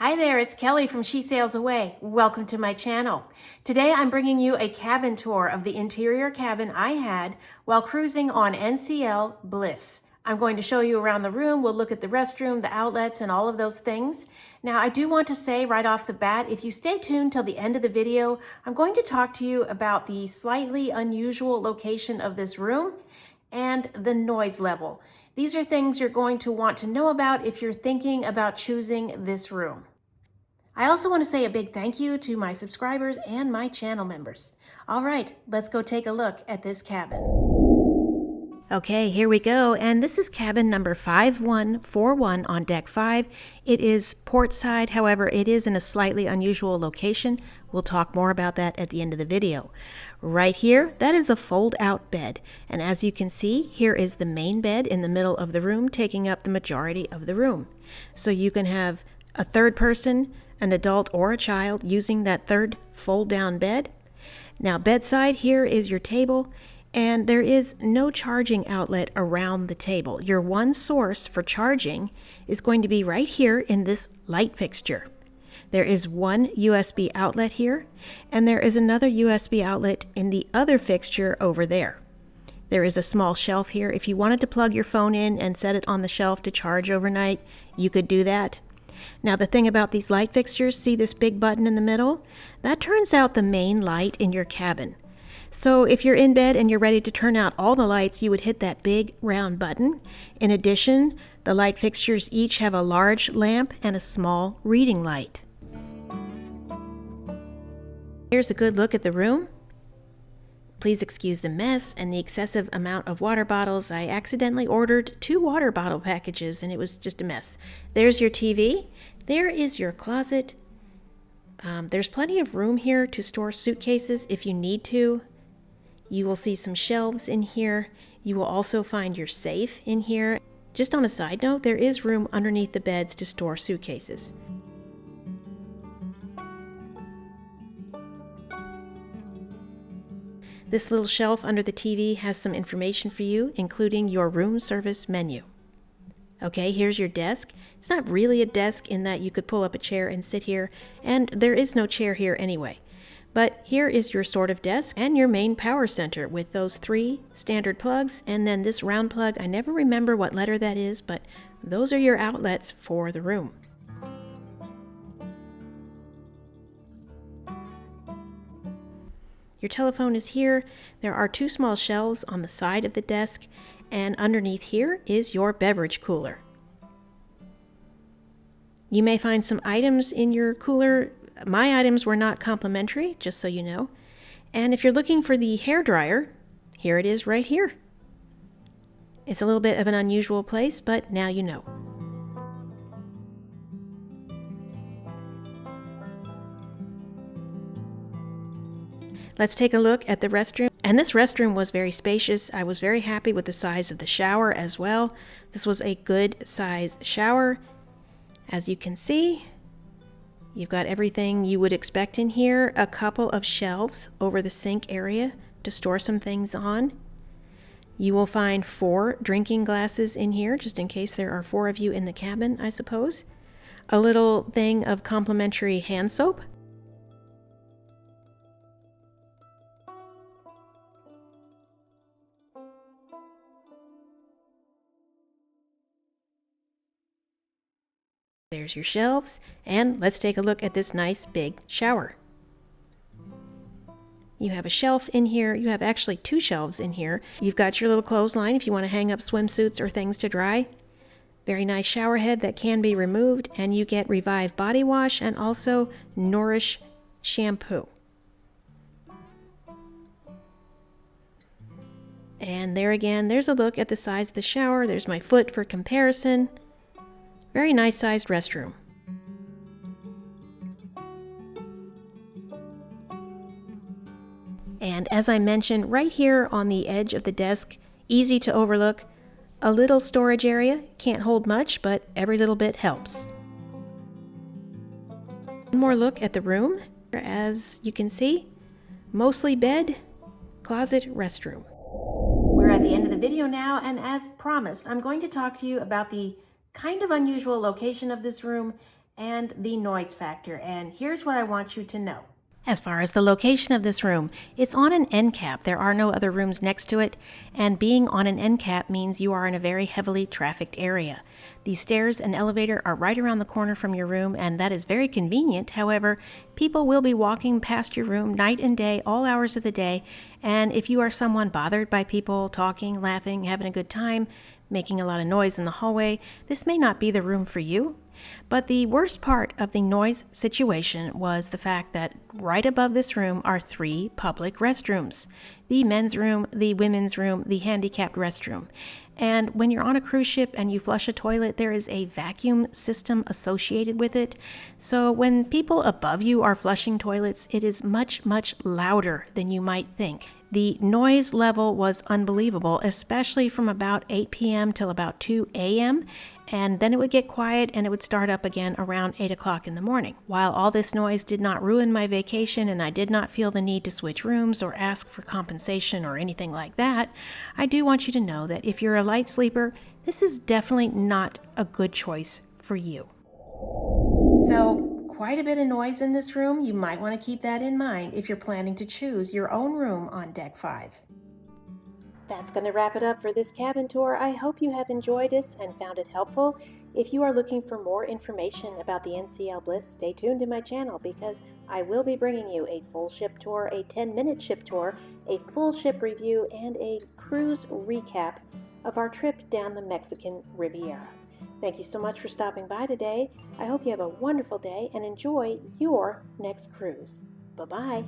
Hi there, it's Kelly from She Sails Away. Welcome to my channel. Today I'm bringing you a cabin tour of the interior cabin I had while cruising on NCL Bliss. I'm going to show you around the room. We'll look at the restroom, the outlets, and all of those things. Now, I do want to say right off the bat, if you stay tuned till the end of the video, I'm going to talk to you about the slightly unusual location of this room and the noise level. These are things you're going to want to know about if you're thinking about choosing this room. I also want to say a big thank you to my subscribers and my channel members. All right, let's go take a look at this cabin. Okay, here we go, and this is cabin number 5141 on deck 5. It is port side, however, it is in a slightly unusual location. We'll talk more about that at the end of the video. Right here, that is a fold-out bed, and as you can see, here is the main bed in the middle of the room, taking up the majority of the room. So you can have a third person, an adult or a child, using that third fold-down bed. Now, bedside, here is your table. And there is no charging outlet around the table. Your one source for charging is going to be right here in this light fixture. There is one USB outlet here, and there is another USB outlet in the other fixture over there. There is a small shelf here. If you wanted to plug your phone in and set it on the shelf to charge overnight, you could do that. Now, the thing about these light fixtures, see this big button in the middle? That turns out the main light in your cabin. So if you're in bed and you're ready to turn out all the lights, you would hit that big round button. In addition, the light fixtures each have a large lamp and a small reading light. Here's a good look at the room. Please excuse the mess and the excessive amount of water bottles. I accidentally ordered 2 water bottle packages and it was just a mess. There's your TV. There is your closet. There's plenty of room here to store suitcases if you need to. You will see some shelves in here. You will also find your safe in here. Just on a side note, there is room underneath the beds to store suitcases. This little shelf under the TV has some information for you, including your room service menu. Okay, here's your desk. It's not really a desk in that you could pull up a chair and sit here, and there is no chair here anyway. But here is your sort of desk and your main power center with those 3 standard plugs, and then this round plug. I never remember what letter that is, but those are your outlets for the room. Your telephone is here. There are 2 small shelves on the side of the desk, and underneath here is your beverage cooler. You may find some items in your cooler. My items were not complimentary, just so you know. And if you're looking for the hair dryer, here it is right here. It's a little bit of an unusual place, but now you know. Let's take a look at the restroom. And this restroom was very spacious. I was very happy with the size of the shower as well. This was a good size shower. As you can see, you've got everything you would expect in here. A couple of shelves over the sink area to store some things on. You will find 4 drinking glasses in here, just in case there are 4 of you in the cabin, I suppose. A little thing of complimentary hand soap. There's your shelves, and let's take a look at this nice big shower. You have a shelf in here. You have actually 2 shelves in here. You've got your little clothesline if you want to hang up swimsuits or things to dry. Very nice shower head that can be removed, and you get Revive body wash and also Nourish shampoo. And there again, there's a look at the size of the shower. There's my foot for comparison. Very nice sized restroom. And as I mentioned, right here on the edge of the desk, easy to overlook, a little storage area. Can't hold much, but every little bit helps. One more look at the room. As you can see, mostly bed, closet, restroom. We're at the end of the video now, and as promised, I'm going to talk to you about the kind of unusual location of this room and the noise factor. And here's what I want you to know. As far as the location of this room, it's on an end cap. There are no other rooms next to it, and being on an end cap means you are in a very heavily trafficked area. The stairs and elevator are right around the corner from your room, and that is very convenient. However, people will be walking past your room night and day, all hours of the day, and if you are someone bothered by people talking, laughing, having a good time, making a lot of noise in the hallway, this may not be the room for you. But the worst part of the noise situation was the fact that right above this room are 3 public restrooms: the men's room, the women's room, the handicapped restroom. And when you're on a cruise ship and you flush a toilet, there is a vacuum system associated with it. So when people above you are flushing toilets, it is much, much louder than you might think. The noise level was unbelievable, especially from about 8 p.m. till about 2 a.m., and then it would get quiet and it would start up again around 8 o'clock in the morning. While all this noise did not ruin my vacation and I did not feel the need to switch rooms or ask for compensation or anything like that, I do want you to know that if you're a light sleeper, this is definitely not a good choice for you. So, quite a bit of noise in this room. You might want to keep that in mind if you're planning to choose your own room on Deck 5. That's going to wrap it up for this cabin tour. I hope you have enjoyed this and found it helpful. If you are looking for more information about the NCL Bliss, stay tuned to my channel because I will be bringing you a full ship tour, a 10-minute ship tour, a full ship review, and a cruise recap of our trip down the Mexican Riviera. Thank you so much for stopping by today. I hope you have a wonderful day and enjoy your next cruise. Bye-bye.